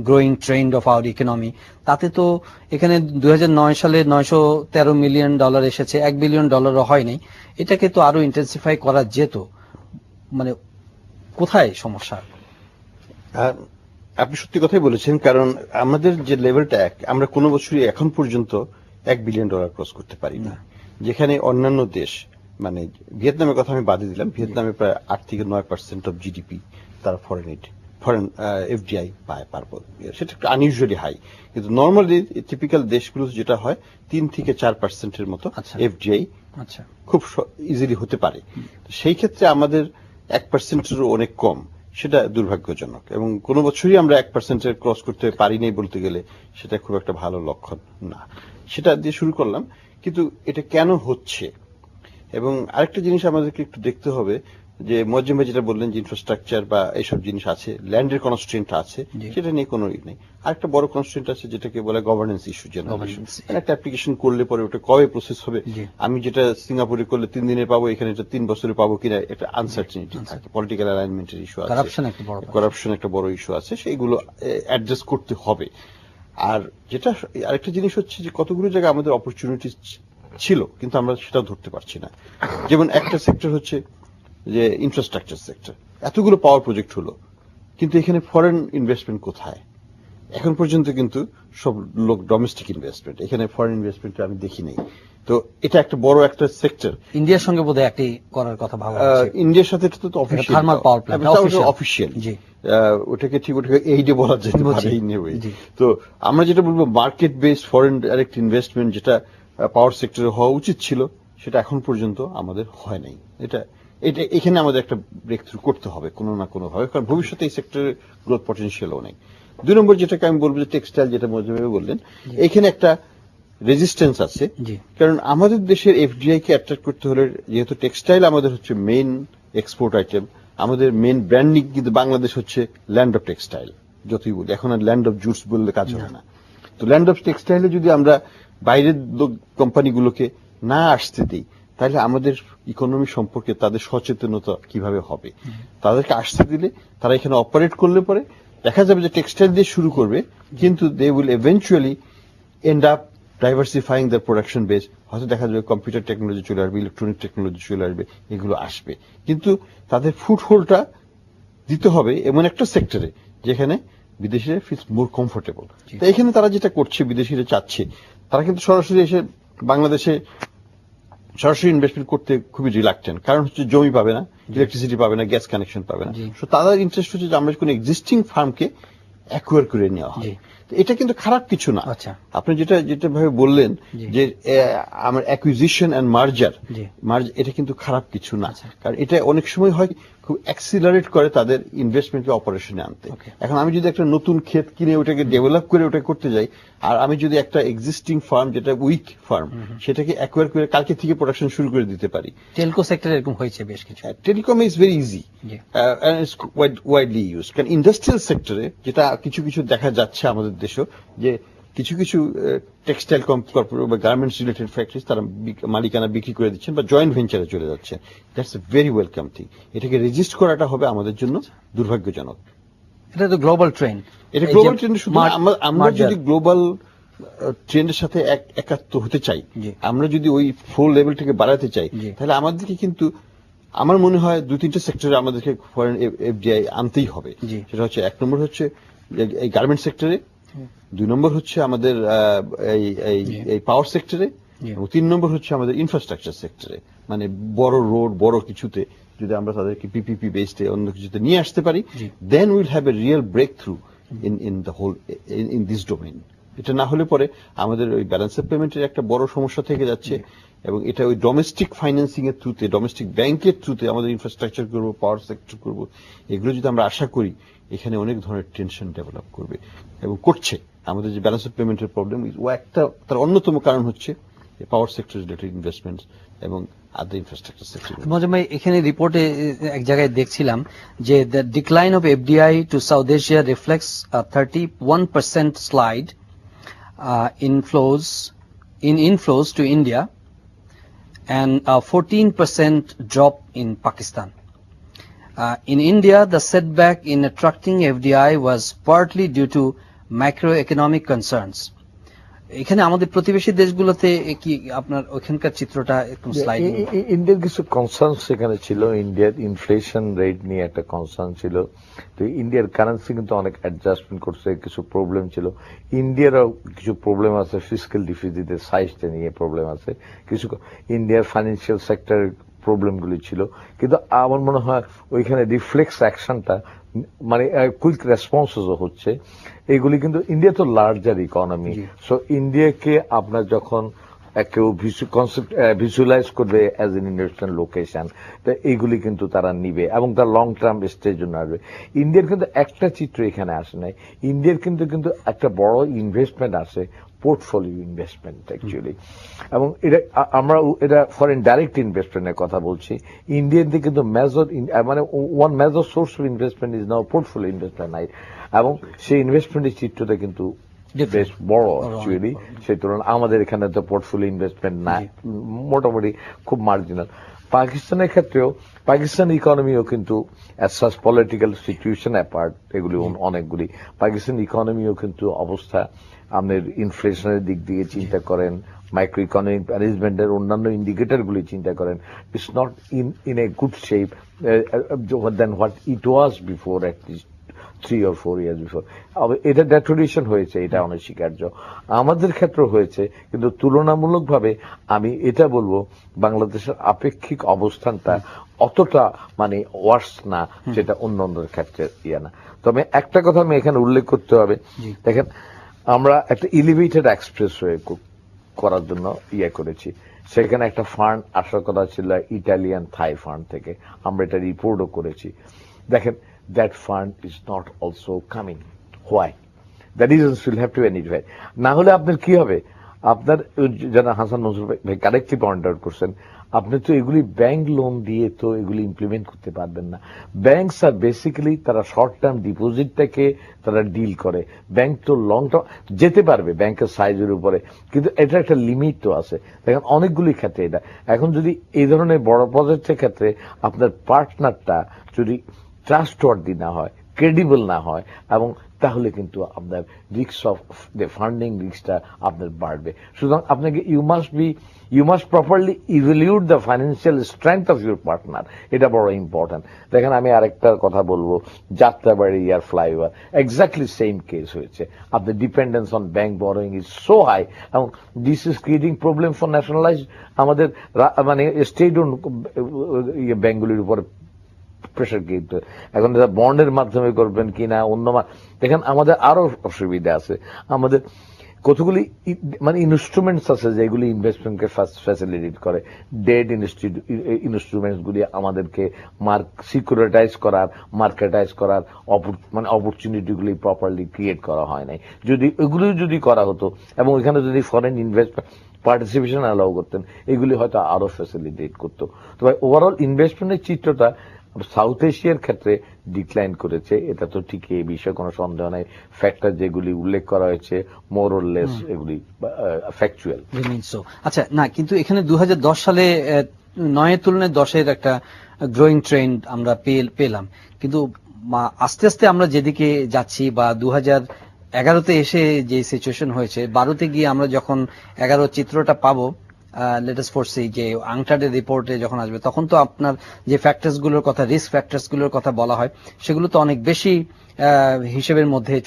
Growing trend of our economy, তাতে তো এখানে 2009 সালে $913 মিলিয়ন এসেছে, $1 বিলিয়ন হয়নি। এটাকে তো আরো ইন্টেন্সিফাই করা যেত। মানে কোথায় সমস্যা? আপনি সত্যি কথাই বলেছেন, কারণ আমাদের যে লেভেলটা আমরা কোনো বছরই এখন পর্যন্ত $1 বিলিয়ন ক্রস করতে পারি না, যেখানে অন্যান্য দেশ, মানে ভিয়েতনামের কথা আমি বাদে দিলাম, ভিয়েতনামে প্রায় 8 থেকে 9% অফ জিডিপি তারা ফরেন এফডিআই পায় পার বছর। সেটা একটু আনইউজুয়ালি হাই, কিন্তু নর্মালি টিপিক্যাল দেশগুলো যেটা হয় 3 থেকে 4% মতো এফডিআই খুব ইজিলি হতে পারে। সেই ক্ষেত্রে আমাদের 1%-এরও অনেক কম, সেটা দুর্ভাগ্যজনক। এবং কোনো বছরই আমরা 1%-এর ক্রস করতে পারি নাই বলতে গেলে সেটা খুব একটা ভালো লক্ষণ না। সেটা দিয়ে শুরু করলাম, কিন্তু এটা কেন হচ্ছে? এবং আরেকটা জিনিস আমাদেরকে একটু দেখতে হবে যে মজ্জেম ভাই যেটা বললেন যে ইনফ্রাস্ট্রাকচার বা এইসব জিনিস আছে, ল্যান্ডের কনস্ট্রেন্ট আছে, সেটা নিয়ে কোনো নেই। আরেকটা বড় কনস্ট্রেন্ট আছে যেটাকে বলে গভর্নেন্স ইস্যু। একটা অ্যাপ্লিকেশন করলে পরে ওটা কবে প্রসেস হবে, আমি যেটা সিঙ্গাপুরে করলে 3 দিনে পাবো, এখানে এটা 3 বছরে পাবো কিনা, একটা আনসার্টেনিটি থাকে। পলিটিক্যাল অ্যালাইনমেন্টের ইস্যু আছে, করাপশন একটা বড় ইস্যু আছে, সেইগুলো অ্যাড্রেস করতে হবে। আর যেটা আরেকটা জিনিস হচ্ছে যে কতগুলো জায়গায় আমাদের অপরচুনিটি ছিল কিন্তু আমরা সেটাও ধরতে পারছি না। যেমন একটা সেক্টর হচ্ছে যে ইনফ্রাস্ট্রাকচার সেক্টর, এতগুলো পাওয়ার প্রজেক্ট হলো, কিন্তু এখানে ফরেন ইনভেস্টমেন্ট কোথায়? এখন পর্যন্ত কিন্তু সব লোক ডোমেস্টিক ইনভেস্টমেন্ট, এখানে ফরেন ইনভেস্টমেন্ট আমি দেখি নাই। তো এটা একটা বড় একটা সেক্টর। ইন্ডিয়ার সঙ্গে বোধহয় একটি করার কথা ভাবা হচ্ছে। ইন্ডিয়ার সাথে তো অফিশিয়াল, ওটাকে ঠিক ওটাকে এইডে বলা যেতে পারে। তো আমরা যেটা বলবো market based foreign direct investment যেটা পাওয়ার সেক্টরে হওয়া উচিত ছিল, সেটা এখন পর্যন্ত আমাদের হয় নাই। এটা এখানে আমাদের একটা ব্রেক থ্রু করতে হবে কোনো না কোনো ভাবে, কারণ ভবিষ্যতে এই সেক্টরের গ্রোথ পটেনশিয়াল অনেক। 2 নম্বর যেটাকে আমি বলবো যে টেক্সটাইল, যেটা মজুমে বললেন, এখানে একটা রেজিস্ট্যান্স আছে। কারণ আমাদের দেশের এফডিআই কে অ্যাট্রাক্ট করতে হলে, যেহেতু টেক্সটাইল আমাদের হচ্ছে মেইন এক্সপোর্ট আইটেম, আমাদের মেইন ব্র্যান্ডিং কিন্তু বাংলাদেশ হচ্ছে ল্যান্ড অফ টেক্সটাইল। যতই বলি এখন আর ল্যান্ড অফ জুটস বললে কাজ হবে না। তো ল্যান্ড অফ টেক্সটাইলে যদি আমরা বাইরের কোম্পানিগুলোকে না আসতে দিই, তাহলে আমাদের ইকোনমি সম্পর্কে তাদের সচেতনতা কিভাবে হবে? তাদেরকে আসতে দিলে তারা এখানে অপারেট করলে পরে দেখা যাবে যে টেক্সটাইল দিয়ে শুরু করবে, কিন্তু they will eventually end up diversifying the production base. হয়তো দেখা যাবে কম্পিউটার টেকনোলজি চলে আসবে, ইলেকট্রনিক টেকনোলজি চলে আসবে, এগুলো আসবে, কিন্তু তাদের ফুটহোলটা দিতে হবে এমন একটা সেক্টরে যেখানে বিদেশিরা ফিলস মোর কমফোর্টেবল। তো এখানে তারা যেটা করছে, বিদেশিরা চাচ্ছে, তারা কিন্তু সরাসরি এসে বাংলাদেশে সরাসরি ইনভেস্টমেন্ট করতে খুবই রিলাক্টেন্ট, কারণ হচ্ছে জমি পাবে না, ইলেকট্রিসিটি পাবে না, গ্যাস কানেকশন পাবে না। তো তাদের ইন্টারেস্ট হচ্ছে যে আমরা কোন এক্সিস্টিং ফার্মকে অ্যাকোয়ার করে নেওয়া হয়। এটা কিন্তু খারাপ কিছু না। আপনি যেটা ভাবে বললেন যে আমার অ্যাকুইজিশন এন্ড মার্জার, এটা কিন্তু খারাপ কিছু না, কারণ এটা অনেক সময় হয় খুব অ্যাক্সিলারেট করে তাদের ইনভেস্টমেন্টকে অপারেশনে আনতে। এখন আমি যদি একটা নতুন ক্ষেত কিনে ওটাকে ডেভেলপ করে ওটা করতে যাই, আর আমি যদি একটা এক্সিস্টিং ফার্ম যেটা উইক ফার্ম সেটাকে অ্যাকোয়ার করে কালকে থেকে প্রোডাকশন শুরু করে দিতে পারি। টেলকো সেক্টরে এরকম হয়েছে বেশ কিছু। Telecom is very easy and it's widely used. কারণ ইন্ডাস্ট্রিয়াল সেক্টরে যেটা কিছু কিছু দেখা যাচ্ছে আমাদের দেশে, যে কিছু কিছু টেক্সটাইল কর্পোরেট বা গার্মেন্টস রিলেটেড ফ্যাক্টরিজ তারা মালিকানা বিক্রি করে দিচ্ছেন বা জয়েন্ট ভেঞ্চারে চলে যাচ্ছে। That's a very welcome thing. এটাকে রেজিস্ট করাটা হবে আমাদের জন্য দুর্ভাগ্যজনক। এটা তো গ্লোবাল ট্রেন্ড। এটা গ্লোবাল ট্রেন্ড। শুধু আমরা যদি গ্লোবাল ট্রেন্ডের সাথে একাত্ম হতে চাই, আমরা যদি ওই ফ্লো লেভেলটাকে বাড়াতে চাই, তাহলে আমাদেরকে কিন্তু আমার মনে হয় 2-3টা সেক্টরে আমাদেরকে ফরেন এফডিআই আনতেই হবে। সেটা হচ্ছে 1 নম্বর হচ্ছে এই গার্মেন্ট সেক্টরে, 2 নম্বর হচ্ছে আমাদের এই পাওয়ার সেক্টরে, এবং 3 নম্বর হচ্ছে আমাদের ইনফ্রাস্ট্রাকচার সেক্টরে। মানে বড় রোড, বড় কিছুতে যদি আমরা তাদেরকে পিপিপি বেসডে অন্য কিছুতে নিয়ে আসতে পারি, then will have a real breakthrough in the whole in this domain. এটা না হলে পরে আমাদের ওই ব্যালেন্স অফ পেমেন্টের একটা বড় সমস্যা থেকে যাচ্ছে, এবং এটা ওই ডোমেস্টিক ফাইন্যান্সিং এর থ্রুতে, ডোমেস্টিক ব্যাংকের থ্রুতে আমাদের ইনফ্রাস্ট্রাকচার করবো, পাওয়ার সেক্টর করবো, এগুলো যদি আমরা আশা করি, এখানে অনেক ধরনের টেনশন ডেভেলপ করবে এবং করছে। আমাদের যে ব্যালেন্স অফ পেমেন্টের প্রবলেম, ও একটা তার অন্যতম কারণ হচ্ছে পাওয়ার সেক্টর রিলেটেড ইনভেস্টমেন্ট এবং আদার ইনফ্রাস্ট্রাকচার সেক্টর। মজুম ভাই, এখানে রিপোর্টে এক জায়গায় দেখছিলাম যে the decline of FDI to South Asia reflects 31% slide in inflows to India and a 14% drop in Pakistan. In India, the setback in attracting FDI was partly due to macroeconomic concerns. এখানে আমাদের প্রতিবেশী দেশগুলোতে কি আপনার ওখানকার চিত্রটা একটু slide ইন্ডিয়ার কিছু কনসার্ন সেখানে ছিল। ইন্ডিয়ার ইনফ্লেশন রেট নিয়ে একটা কনসার্ন ছিল। তো ইন্ডিয়ার কারেন্সি কিন্তু অনেক অ্যাডজাস্টমেন্ট করছে, কিছু প্রবলেম ছিল। ইন্ডিয়ারও কিছু প্রবলেম আছে, ফিসক্যাল ডিফিসিটের সাইজটা নিয়ে প্রবলেম আছে, কিছু ইন্ডিয়ার ফাইন্যান্সিয়াল সেক্টরের প্রবলেমগুলি ছিল। কিন্তু আমার মনে হয় ওইখানে রিফ্লেক্স অ্যাকশনটা মানে কুইক রেসপন্সও হচ্ছে। এগুলি কিন্তু ইন্ডিয়া তো লার্জার ইকোনমি, সো ইন্ডিয়াকে আপনার যখন কেউ ভিজুয়ালাইজ করবে অ্যাজ এন ইন্টারন্যাশনাল লোকেশন, তো এইগুলি কিন্তু তারা নিবে এবং তার লং টার্ম স্টেজ জন্য আসবে। ইন্ডিয়ার কিন্তু একটা চিত্র এখানে আসে নাই। ইন্ডিয়ার কিন্তু একটা বড় ইনভেস্টমেন্ট আসে, পোর্টফোলিও ইনভেস্টমেন্ট অ্যাকচুয়ালি। এবং এটা ফরেন ডাইরেক্ট ইনভেস্টমেন্টের কথা বলছি। ইন্ডিয়াতে কিন্তু মেজর মানে one major source of investment is now portfolio investment নাই, এবং সেই ইনভেস্টমেন্টের চিত্রটা কিন্তু বেশ বড় অ্যাকচুয়ালি। সেই তুলনায় আমাদের এখানে তো পোর্টফোলিও ইনভেস্টমেন্ট না, মোটামুটি খুব মার্জিনাল। পাকিস্তানের ক্ষেত্রেও পাকিস্তান ইকোনমিও কিন্তু as such political situation apart, এগুলি অনেকগুলি পাকিস্তান ইকোনমিও কিন্তু অবস্থা আপনার ইনফ্লেশনের দিক দিয়ে চিন্তা করেন, মাইক্রো ইকোনমিক ম্যানেজমেন্টের অন্যান্য ইন্ডিকেটরগুলি চিন্তা করেন, it's not in a good shape then what it was before, at least 3 or 4 years before. এটা ডেটোরিয়েশন হয়েছে, এটা অনস্বীকার্য। আমাদের ক্ষেত্রে হয়েছে, কিন্তু তুলনামূলকভাবে আমি এটা বলবো বাংলাদেশের আপেক্ষিক অবস্থানটা অতটা মানে ওয়ার্স না, যেটা অন্যান্যদের ক্ষেত্রে না। তবে একটা কথা আমি এখানে উল্লেখ করতে হবে, দেখেন আমরা একটা এলিভেটেড এক্সপ্রেসওয়ে করার জন্য করেছি। সেখানে একটা ফান্ড আসার কথা ছিল ইটালিয়ান থাই ফান্ড থেকে, আমরা এটা রিপোর্টও করেছি। দেখেন that fund is not also coming. Why? The reasons will have to be identified. না হলে আপনার কি হবে, আপনার যারা হাসান মনসুর ভাই কারেক্টলি পয়েন্ট আউট করছেন, আপনি তো এগুলি ব্যাংক লোন দিয়ে তো এগুলি ইমপ্লিমেন্ট করতে পারবেন না। ব্যাংকস আর বেসিক্যালি তারা শর্ট টার্ম ডিপোজিটটাকে তারা ডিল করে। ব্যাংক তো লং টার্ম যেতে পারবে ব্যাংকের সাইজের উপরে, কিন্তু এটা একটা লিমিট তো আছে। দেখেন অনেকগুলি ক্ষেত্রে এটা এখন যদি এই ধরনের বড় প্রজেক্টের ক্ষেত্রে আপনার পার্টনারটা যদি ট্রাস্টওয়ার্দি না হয়, ক্রেডিবল না হয়, এবং তাহলে কিন্তু আপনার রিস্ক অফ দ্য ফান্ডিং রিস্কটা আপনার বাড়বে। সুতরাং আপনাকে you must properly evaluate the financial strength of your partner, এটা বড় ইম্পর্টেন্ট। দেখেন আমি আরেকটা কথা বলবো, যাত্রাবাড়ি আর ফ্লাইওভার এক্স্যাক্টলি সেম কেস হয়েছে। আপনার dependence on bank borrowing is so high, এবং this is creating problem for nationalise আমাদের মানে স্টেট ওন ব্যাংকগুলির উপর প্রেশার কিন্তু এখন বন্ডের মাধ্যমে করবেন কিনা অন্য। দেখেন আমাদের আরো অসুবিধা আছে, আমাদের কতগুলি মানে ইনস্ট্রুমেন্টস আছে যেগুলি ইনভেস্টমেন্টকে ফ্যাসিলিটেট করে। ডেট ইনস্ট্রুমেন্টস গুলি আমাদেরকে সিকিউরিটাইজ করার, মার্কেটাইজ করার মানে অপরচুনিটিগুলি প্রপারলি ক্রিয়েট করা হয় নাই। যদি এগুলি যদি করা হতো এবং এখানে যদি ফরেন ইনভেস্টমেন্ট পার্টিসিপেশন অ্যালাউ করতেন, এগুলি হয়তো আরো ফ্যাসিলিটেট করতো। তবে ওভারঅল ইনভেস্টমেন্টের চিত্রটা সাউথ এশিয়ার ক্ষেত্রে ডিক্লাইন করেছে, এটা তো ঠিক, এই বিষয়ে কোনো সন্দেহ নাই। ফ্যাক্টর যেগুলি উল্লেখ করা হয়েছে মোর অর লেস এগুলি ফ্যাকচুয়াল। আচ্ছা, না কিন্তু এখানে 2010 সালে 9 তুলনায় 10-এর একটা গ্রোয়িং ট্রেন্ড আমরা পেলাম, কিন্তু আস্তে আস্তে আমরা যেদিকে যাচ্ছি বা 2011-তে এসে যে সিচুয়েশন হয়েছে, 12-তে গিয়ে আমরা যখন 11 চিত্রটা পাবো, লেটেস্ট ফোরসি যে আংটার্ডের রিপোর্টে যখন আসবে, তখন তো আপনার যে ফ্যাক্টরস গুলোর কথা, রিস্ক ফ্যাক্টরস গুলোর কথা বলা হয়, সেগুলো তো অনেক বেশি হিসেবের মধ্যে